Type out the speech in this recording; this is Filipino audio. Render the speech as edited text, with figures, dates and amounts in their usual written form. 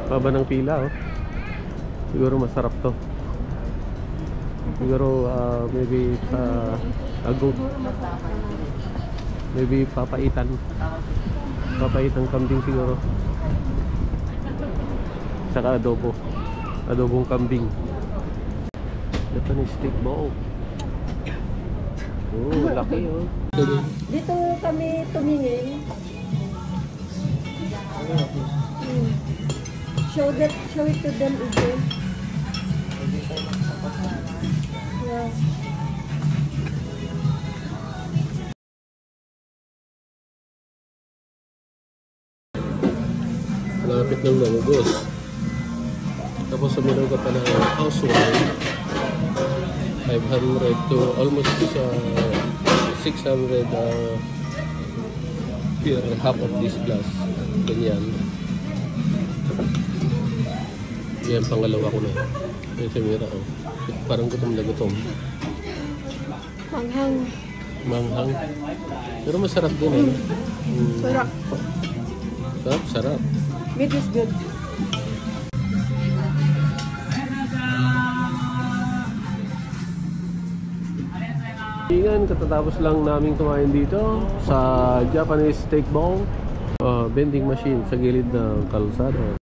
Haba ng pila, oh. Siguro masarap to. Siguro maybe sa agok. Maybe papaitan. Papaitan kambing siguro. Saka adobo. Adobong kambing. Japanese steak bowl. Oh, laki, oh. Dito kami tumingin. Show it to them again. Yeah. Malapit ng lumubos. Tapos sumilaw ka pa ng housewife. 500 to almost 600 per half of this glass. Ganyan. Yan, pangalawa ko na. Yan si Mira, oh. Parang gutom na gutom. Manghang. Manghang. Pero masarap din, eh. Sarap. Sarap, sarap. Meat is good. Ingan, katatapos lang namin kumain dito sa Japanese steak bowl. Vending machine sa gilid ng kalsada.